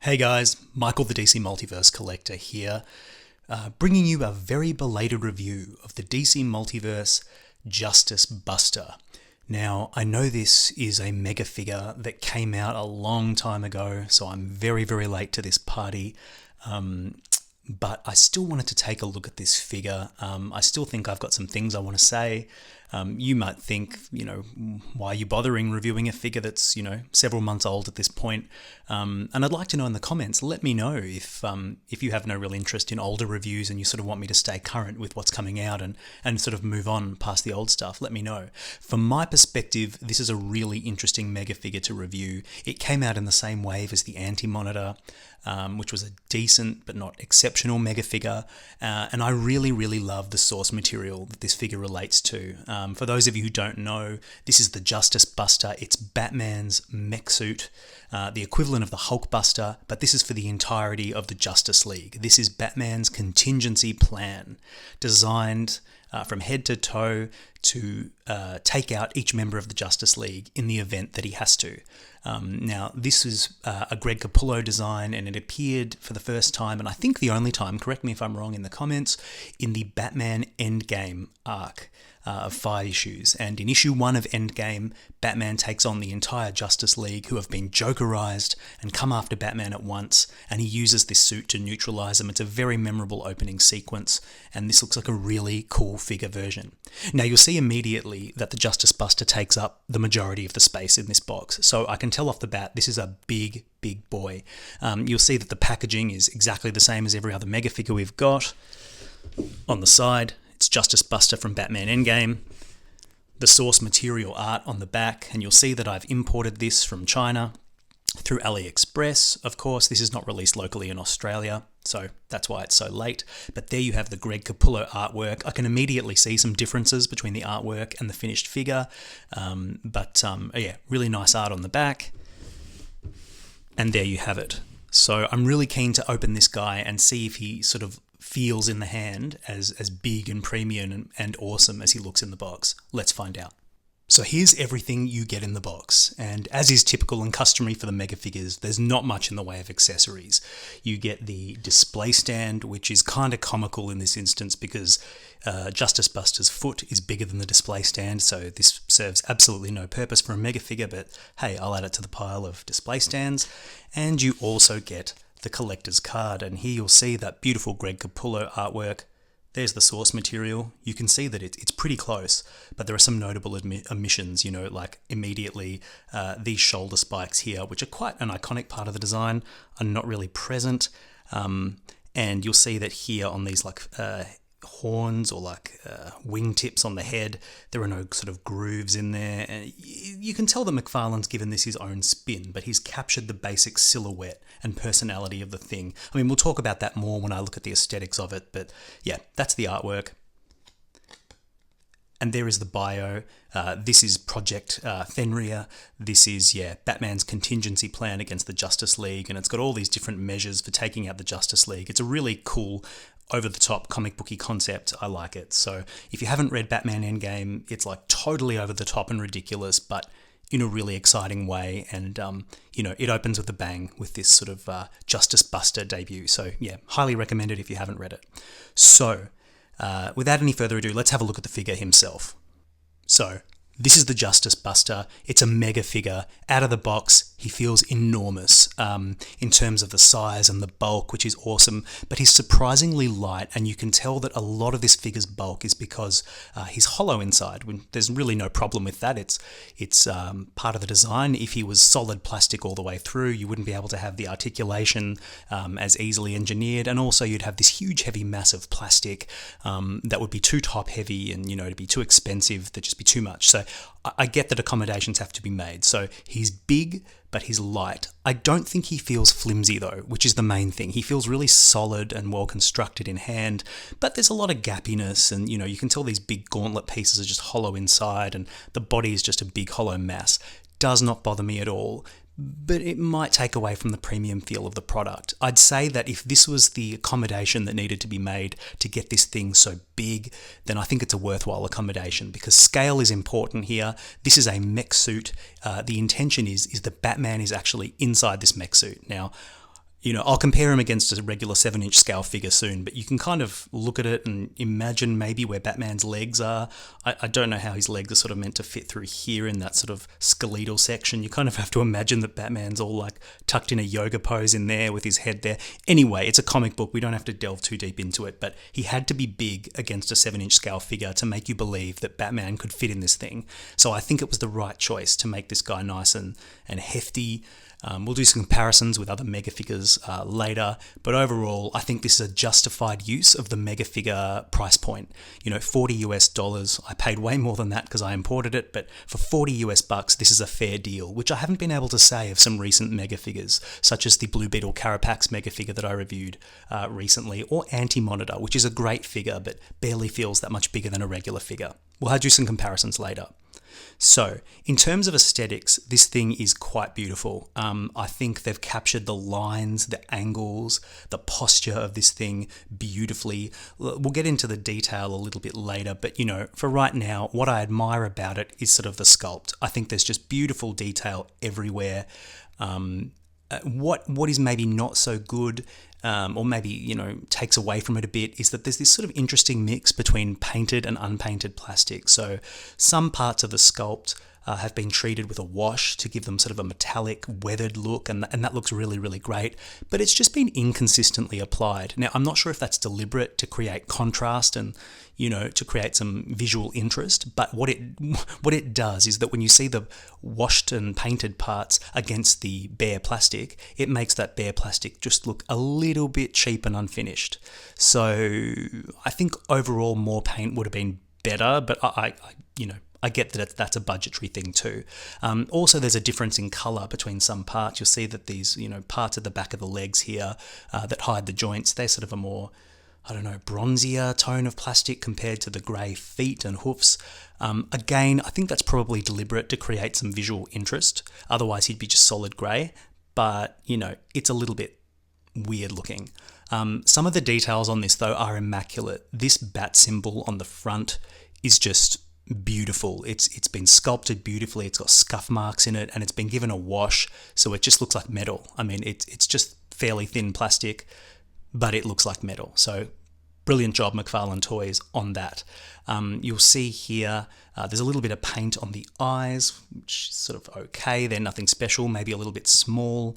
Hey guys, Michael the DC Multiverse Collector here, bringing you a very belated review of the DC Multiverse Justice Buster. Now, I know this is a MegaFigure that came out a long time ago, so I'm very late to this party, but I still wanted to take a look at this figure. I still think I've got some things I want to say. You might think, why are you bothering reviewing a figure that's, several months old at this point? And I'd like to know in the comments, let me know if you have no real interest in older reviews and you sort of want me to stay current with what's coming out and sort of move on past the old stuff. Let me know. From my perspective, this is a really interesting mega figure to review. It came out in the same wave as the Anti-Monitor, which was a decent but not exceptional mega figure, and I really love the source material that this figure relates to. For those of you who don't know, this is the Justice Buster. It's Batman's mech suit, the equivalent of the Hulk Buster, but this is for the entirety of the Justice League. This is Batman's contingency plan, designed from head to toe to take out each member of the Justice League in the event that he has to. Now, this is a Greg Capullo design, and it appeared for the first time, and I think the only time, correct me if I'm wrong in the comments, in the Batman Endgame arc of 5 issues. And in issue 1 of Endgame, Batman takes on the entire Justice League, who have been Jokerized and come after Batman at once, and he uses this suit to neutralize them. It's a very memorable opening sequence, and this looks like a really cool figure version. Now, you'll see immediately that the Justice Buster takes up the majority of the space in this box, so I can tell off the bat this is a big boy. You'll see that the packaging is exactly the same as every other mega figure we've got. On the side, it's Justice Buster from Batman Endgame. The source material art on the back, and you'll see that I've imported this from China through AliExpress. Of course, this is not released locally in Australia, so that's why it's so late. But there you have the Greg Capullo artwork. I can immediately see some differences between the artwork and the finished figure, yeah, really nice art on the back. And there you have it. So I'm really keen to open this guy and see if he sort of feels in the hand as big and premium and awesome as he looks in the box. Let's find out. So here's everything you get in the box, and as is typical and customary for the mega figures, there's not much in the way of accessories. You get the display stand, which is kind of comical in this instance because Justice Buster's foot is bigger than the display stand, so this serves absolutely no purpose for a mega figure, but hey, I'll add it to the pile of display stands. And you also get the collector's card, and here you'll see that beautiful Greg Capullo artwork. There's the source material. You can see that it's pretty close, but there are some notable omissions, like immediately these shoulder spikes here, which are quite an iconic part of the design, are not really present. And you'll see that here on these horns or wingtips on the head, there are no sort of grooves in there. And you can tell that McFarlane's given this his own spin, but he's captured the basic silhouette and personality of the thing. I mean, we'll talk about that more when I look at the aesthetics of it, but yeah, that's the artwork. And there is the bio. This is Project Fenrir. This is, Batman's contingency plan against the Justice League, and it's got all these different measures for taking out the Justice League. It's a really cool, over-the-top comic booky concept. I like it. So if you haven't read Batman Endgame, it's like totally over-the-top and ridiculous, but in a really exciting way. And, it opens with a bang with this sort of Justice Buster debut. So yeah, highly recommend it if you haven't read it. So without any further ado, let's have a look at the figure himself. So this is the Justice Buster. It's a mega figure. Out of the box, he feels enormous in terms of the size and the bulk, which is awesome, but he's surprisingly light, and you can tell that a lot of this figure's bulk is because he's hollow inside. There's really no problem with that. It's part of the design. If he was solid plastic all the way through, you wouldn't be able to have the articulation as easily engineered, and also you'd have this huge, heavy mass of plastic that would be too top heavy and, to be too expensive, that'd just be too much. So I get that accommodations have to be made. So he's big, but he's light. I don't think he feels flimsy though, which is the main thing. He feels really solid and well constructed in hand, but there's a lot of gappiness, and you can tell these big gauntlet pieces are just hollow inside, and the body is just a big hollow mass. Does not bother me at all. but it might take away from the premium feel of the product. I'd say that if this was the accommodation that needed to be made to get this thing so big, then I think it's a worthwhile accommodation, because scale is important here. This is a mech suit. The intention is that Batman is actually inside this mech suit. Now, I'll compare him against a regular 7-inch scale figure soon, but you can kind of look at it and imagine maybe where Batman's legs are. I don't know how his legs are sort of meant to fit through here in that sort of skeletal section. You kind of have to imagine that Batman's all like tucked in a yoga pose in there with his head there. Anyway, it's a comic book. We don't have to delve too deep into it, but he had to be big against a 7-inch scale figure to make you believe that Batman could fit in this thing. So I think it was the right choice to make this guy nice and hefty. We'll do some comparisons with other MegaFigures later, but overall, I think this is a justified use of the MegaFigure price point. $40 US. I paid way more than that because I imported it, but for $40 US, this is a fair deal, which I haven't been able to say of some recent MegaFigures, such as the Blue Beetle Carapax MegaFigure that I reviewed recently, or Anti-Monitor, which is a great figure, but barely feels that much bigger than a regular figure. We'll do some comparisons later. So, in terms of aesthetics, this thing is quite beautiful. I think they've captured the lines, the angles, the posture of this thing beautifully. We'll get into the detail a little bit later, but for right now, what I admire about it is sort of the sculpt. I think there's just beautiful detail everywhere. What is maybe not so good, or maybe takes away from it a bit, is that there's this sort of interesting mix between painted and unpainted plastic. So some parts of the sculpt have been treated with a wash to give them sort of a metallic, weathered look, and that looks really, really great, but it's just been inconsistently applied. Now, I'm not sure if that's deliberate to create contrast and to create some visual interest, but what it does is that when you see the washed and painted parts against the bare plastic, it makes that bare plastic just look a little bit cheap and unfinished. So I think overall more paint would have been better, but I get that that's a budgetary thing too. Also, there's a difference in colour between some parts. You'll see that these, parts at the back of the legs here that hide the joints, they're sort of a more, bronzier tone of plastic compared to the grey feet and hoofs. Again, I think that's probably deliberate to create some visual interest. Otherwise, he'd be just solid grey. But, it's a little bit weird looking. Some of the details on this, though, are immaculate. This bat symbol on the front is just beautiful. It's been sculpted beautifully. It's got scuff marks in it, and it's been given a wash, so it just looks like metal. I mean, it's just fairly thin plastic, but it looks like metal. So brilliant job, McFarlane Toys, on that. You'll see here there's a little bit of paint on the eyes, which is sort of okay. They're nothing special, maybe a little bit small.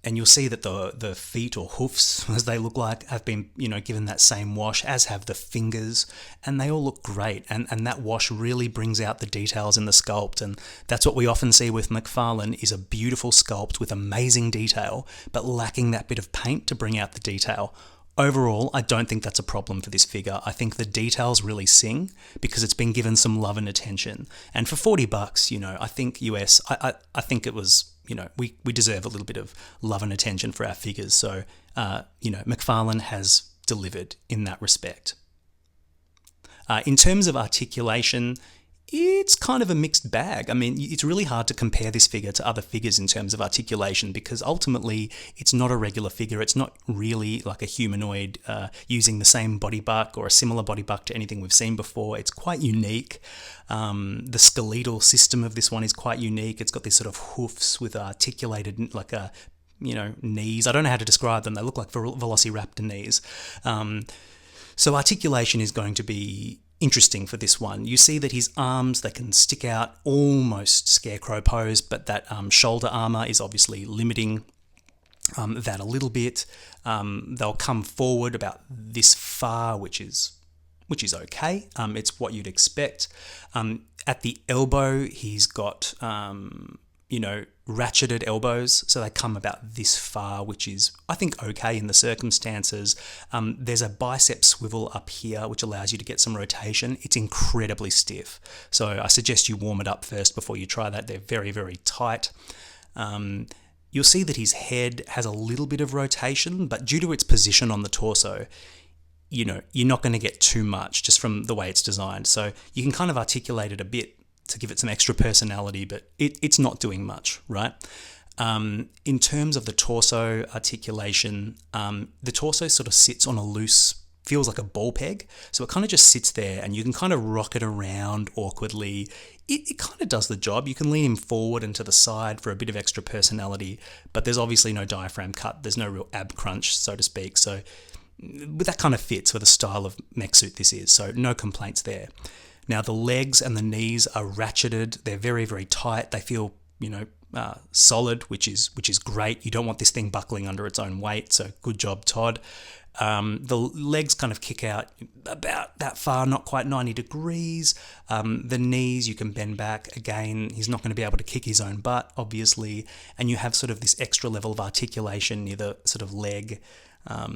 And you'll see that the feet or hoofs, as they look like, have been, given that same wash, as have the fingers, and they all look great. And that wash really brings out the details in the sculpt, and that's what we often see with McFarlane, is a beautiful sculpt with amazing detail, but lacking that bit of paint to bring out the detail. Overall, I don't think that's a problem for this figure. I think the details really sing because it's been given some love and attention. And for $40, I think US, I think it was, we deserve a little bit of love and attention for our figures. So, McFarlane has delivered in that respect. In terms of articulation, it's kind of a mixed bag. I mean, it's really hard to compare this figure to other figures in terms of articulation because ultimately it's not a regular figure. It's not really like a humanoid using the same body buck or a similar body buck to anything we've seen before. It's quite unique. The skeletal system of this one is quite unique. It's got these sort of hoofs with articulated, knees. I don't know how to describe them. They look like Velociraptor knees. So articulation is going to be interesting for this one. You see that his arms, they can stick out almost scarecrow pose, but that shoulder armor is obviously limiting that a little bit. They'll come forward about this far, which is okay. It's what you'd expect. At the elbow, he's got ratcheted elbows, so they come about this far, which is, I think, okay in the circumstances. There's a bicep swivel up here, which allows you to get some rotation. It's incredibly stiff, so I suggest you warm it up first before you try that. They're very, very tight. You'll see that his head has a little bit of rotation, but due to its position on the torso, you're not going to get too much just from the way it's designed. So you can kind of articulate it a bit to give it some extra personality, but it's not doing much, right? In terms of the torso articulation, the torso sort of sits on a loose feels like a ball peg. So it kind of just sits there and you can kind of rock it around awkwardly. It kind of does the job. You can lean him forward and to the side for a bit of extra personality, but there's obviously no diaphragm cut. There's no real ab crunch, so to speak. So that kind of fits with the style of mech suit this is. So no complaints there. Now the legs and the knees are ratcheted. They're very, very tight. They feel, solid, which is great. You don't want this thing buckling under its own weight. So good job, Todd. The legs kind of kick out about that far, not quite 90 degrees. The knees you can bend back. Again, he's not going to be able to kick his own butt, obviously. And you have sort of this extra level of articulation near the sort of leg. I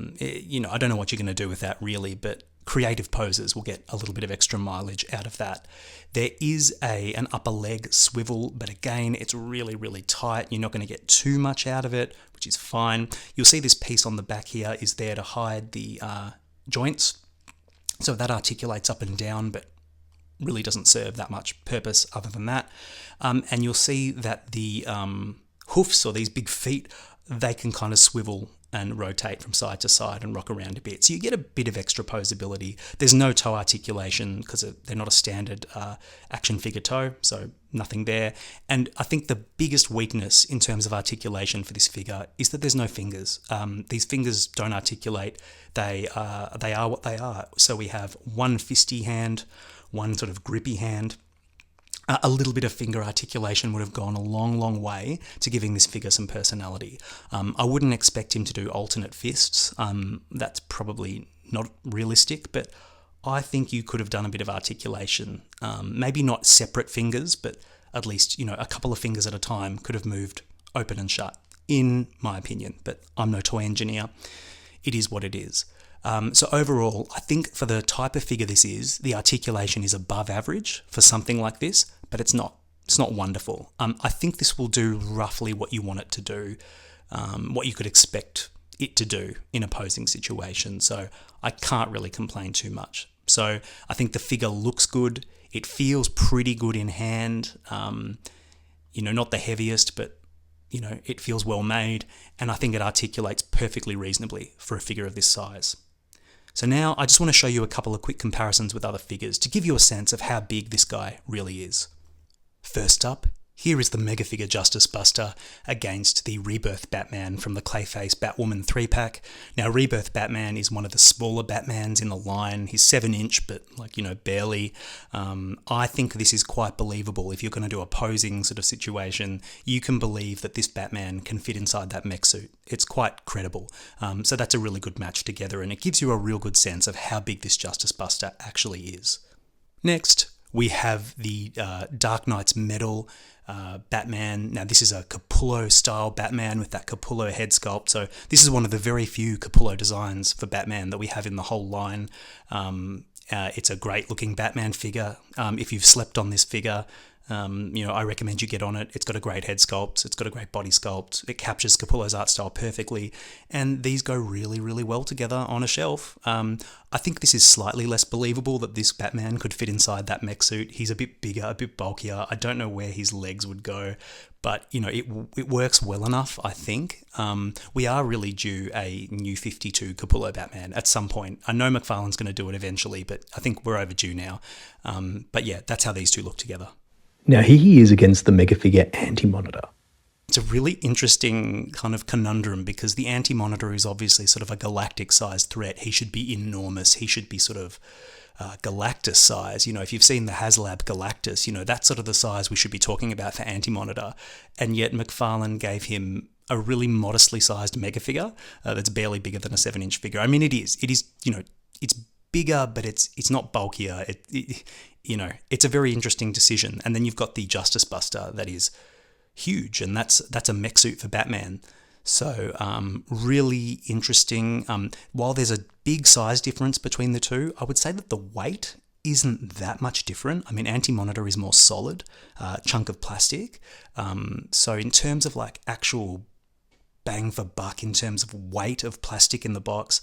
don't know what you're going to do with that really, but creative posers will get a little bit of extra mileage out of that. There is an upper leg swivel, but again, it's really, really tight. You're not going to get too much out of it, which is fine. You'll see this piece on the back here is there to hide the joints. So that articulates up and down, but really doesn't serve that much purpose other than that. And you'll see that the hoofs, or these big feet, they can kind of swivel and rotate from side to side and rock around a bit. So you get a bit of extra poseability. There's no toe articulation because they're not a standard action figure toe, so nothing there. And I think the biggest weakness in terms of articulation for this figure is that there's no fingers. These fingers don't articulate. They are what they are. So we have one fisty hand, one sort of grippy hand. A little bit of finger articulation would have gone a long, long way to giving this figure some personality. I wouldn't expect him to do alternate fists. That's probably not realistic, but I think you could have done a bit of articulation. Maybe not separate fingers, but at least, a couple of fingers at a time could have moved open and shut, in my opinion. But I'm no toy engineer. It is what it is. So overall, I think for the type of figure this is, the articulation is above average for something like this, but it's not wonderful. I think this will do roughly what you want it to do, what you could expect it to do in a posing situation. So I can't really complain too much. So I think the figure looks good. It feels pretty good in hand. Not the heaviest, but it feels well made. And I think it articulates perfectly reasonably for a figure of this size. So now I just want to show you a couple of quick comparisons with other figures to give you a sense of how big this guy really is. First up, here is the MegaFigure Justice Buster against the Rebirth Batman from the Clayface Batwoman 3-pack. Now, Rebirth Batman is one of the smaller Batmans in the line. He's 7-inch, but barely. I think this is quite believable. If you're going to do a posing sort of situation, you can believe that this Batman can fit inside that mech suit. It's quite credible. So that's a really good match together, and it gives you a real good sense of how big this Justice Buster actually is. Next, we have the Dark Knight's Metal Batman. Now, this is a Capullo-style Batman with that Capullo head sculpt. So this is one of the very few Capullo designs for Batman that we have in the whole line. It's a great-looking Batman figure. If you've slept on this figure, I recommend you get on it. It's got a great head sculpt. It's got a great body sculpt. It captures Capullo's art style perfectly. And these go really, really well together on a shelf. I think this is slightly less believable that this Batman could fit inside that mech suit. He's a bit bigger, a bit bulkier. I don't know where his legs would go, but it works well enough, I think. We are really due a new 52 Capullo Batman at some point. I know McFarlane's going to do it eventually, but I think we're overdue now. But yeah, that's how these two look together. Now here he is against the MegaFigure Anti-Monitor. It's a really interesting kind of conundrum because the Anti-Monitor is obviously sort of a galactic-sized threat. He should be enormous. He should be sort of Galactus size. If you've seen the HasLab Galactus, that's sort of the size we should be talking about for Anti-Monitor. And yet McFarlane gave him a really modestly sized MegaFigure that's barely bigger than a 7-inch figure. I mean, it is, it's bigger, but it's not bulkier. It's a very interesting decision. And then you've got the Justice Buster that is huge, and that's a mech suit for Batman. So really interesting. While there's a big size difference between the two, I would say that the weight isn't that much different. I mean, Anti-Monitor is more solid, chunk of plastic. So in terms of like actual bang for buck, in terms of weight of plastic in the box,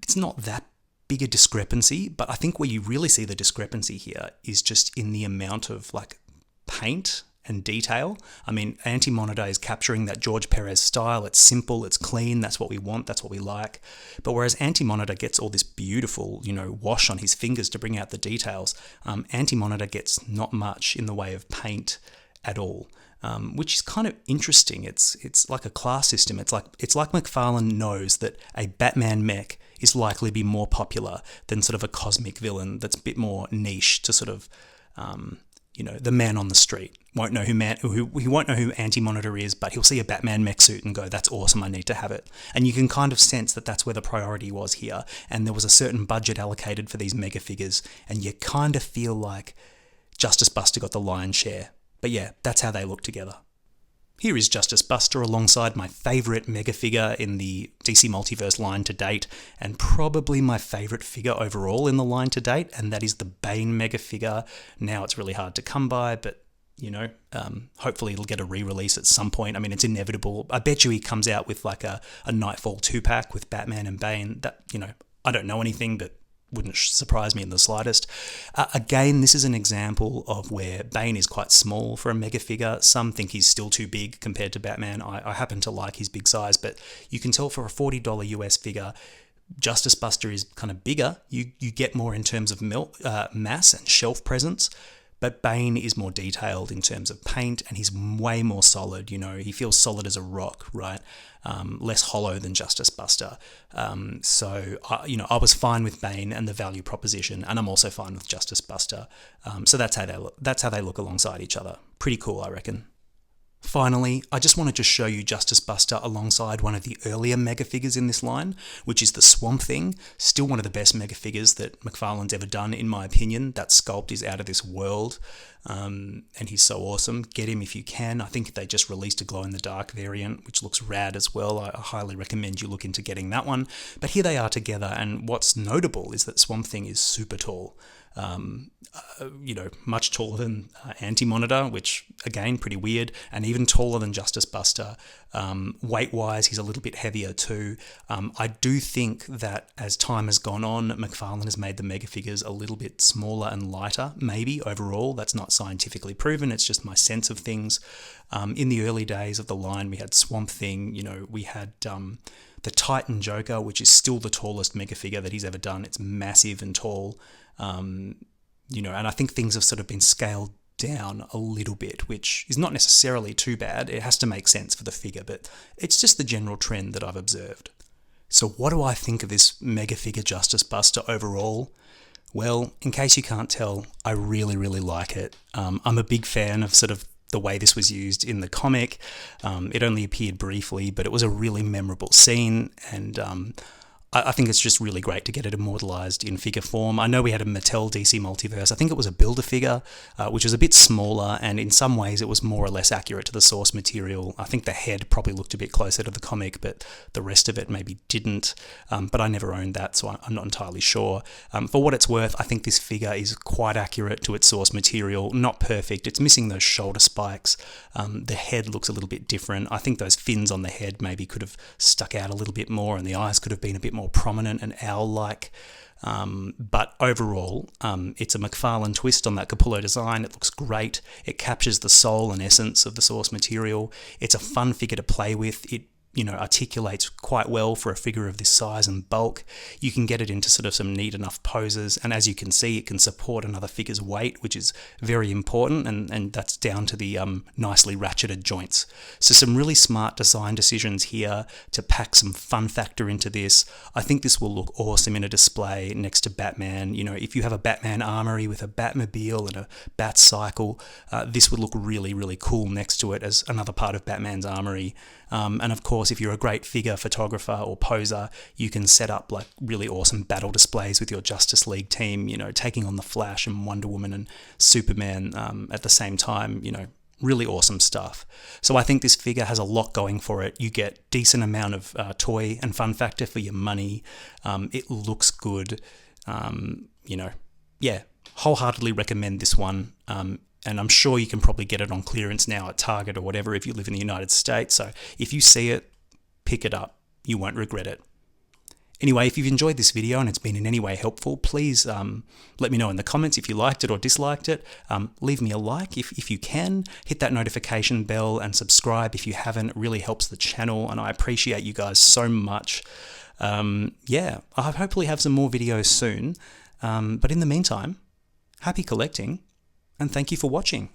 it's not that big a discrepancy. But I think where you really see the discrepancy here is just in the amount of like paint and detail. I mean, Anti-Monitor is capturing that George Perez style. It's simple, it's clean, that's what we want, that's what we like. But whereas Anti-Monitor gets all this beautiful, wash on his fingers to bring out the details, Anti-Monitor gets not much in the way of paint at all. Which is kind of interesting. It's like a class system. It's like McFarlane knows that a Batman mech is likely to be more popular than sort of a cosmic villain that's a bit more niche to sort of, the man on the street won't know he won't know who Anti-Monitor is, but he'll see a Batman mech suit and go, "That's awesome, I need to have it." And you can kind of sense that that's where the priority was here, and there was a certain budget allocated for these mega figures, and you kind of feel like Justice Buster got the lion's share. But yeah, that's how they look together. Here is Justice Buster alongside my favourite mega figure in the DC Multiverse line to date, and probably my favourite figure overall in the line to date, and that is the Bane mega figure. Now it's really hard to come by, but hopefully it'll get a re-release at some point. I mean, it's inevitable. I bet you he comes out with like a Nightfall 2-pack with Batman and Bane. That, I don't know anything, but wouldn't surprise me in the slightest. Again, this is an example of where Bane is quite small for a mega figure. Some think he's still too big compared to Batman. I happen to like his big size, but you can tell for a $40 US figure, Justice Buster is kind of bigger. You get more in terms of mass and shelf presence, but Bane is more detailed in terms of paint, and he's way more solid. He feels solid as a rock, right? Less hollow than Justice Buster. So I was fine with Bane and the value proposition, and I'm also fine with Justice Buster. So that's how they look alongside each other. Pretty cool, I reckon. Finally, I just wanted to show you Justice Buster alongside one of the earlier mega figures in this line, which is the Swamp Thing. Still one of the best mega figures that McFarlane's ever done, in my opinion. That sculpt is out of this world, and he's so awesome. Get him if you can. I think they just released a glow-in-the-dark variant, which looks rad as well. I highly recommend you look into getting that one. But here they are together, and what's notable is that Swamp Thing is super tall. Much taller than Anti-Monitor, which again, pretty weird, and even taller than Justice Buster. Weight-wise, he's a little bit heavier too. I do think that as time has gone on, McFarlane has made the mega figures a little bit smaller and lighter, maybe overall. That's not scientifically proven, it's just my sense of things. In the early days of the line, we had Swamp Thing, we had the Titan Joker, which is still the tallest mega figure that he's ever done. It's massive and tall. And I think things have sort of been scaled down a little bit, which is not necessarily too bad. It has to make sense for the figure, but it's just the general trend that I've observed. So what do I think of this mega figure Justice Buster overall? Well, in case you can't tell, I really, really like it. I'm a big fan of sort of the way this was used in the comic. It only appeared briefly, but it was a really memorable scene, and I think it's just really great to get it immortalized in figure form. I know we had a Mattel DC Multiverse. I think it was a Builder-Figure, which was a bit smaller, and in some ways it was more or less accurate to the source material. I think the head probably looked a bit closer to the comic, but the rest of it maybe didn't. But I never owned that, so I'm not entirely sure. For what it's worth, I think this figure is quite accurate to its source material. Not perfect. It's missing those shoulder spikes. The head looks a little bit different. I think those fins on the head maybe could have stuck out a little bit more, and the eyes could have been a bit more prominent and owl-like, but overall it's a McFarlane twist on that Capullo design. It looks great. It captures the soul and essence of the source material. It's a fun figure to play with. It articulates quite well for a figure of this size and bulk. You can get it into sort of some neat enough poses, and as you can see, it can support another figure's weight, which is very important, and that's down to the nicely ratcheted joints. So some really smart design decisions here to pack some fun factor into this. I think this will look awesome in a display next to Batman. If you have a Batman armory with a Batmobile and a Bat Cycle, this would look really, really cool next to it as another part of Batman's armory. And of course, if you're a great figure photographer or poser, you can set up like really awesome battle displays with your Justice League team, taking on the Flash and Wonder Woman and Superman at the same time, really awesome stuff. So I think this figure has a lot going for it. You get decent amount of toy and fun factor for your money. It looks good. Wholeheartedly recommend this one. And I'm sure you can probably get it on clearance now at Target or whatever if you live in the United States. So if you see it, pick it up. You won't regret it. Anyway, if you've enjoyed this video and it's been in any way helpful, please let me know in the comments if you liked it or disliked it. Leave me a like if you can. Hit that notification bell and subscribe if you haven't. It really helps the channel, and I appreciate you guys so much. Yeah, I'll hopefully have some more videos soon. But in the meantime, happy collecting, and thank you for watching.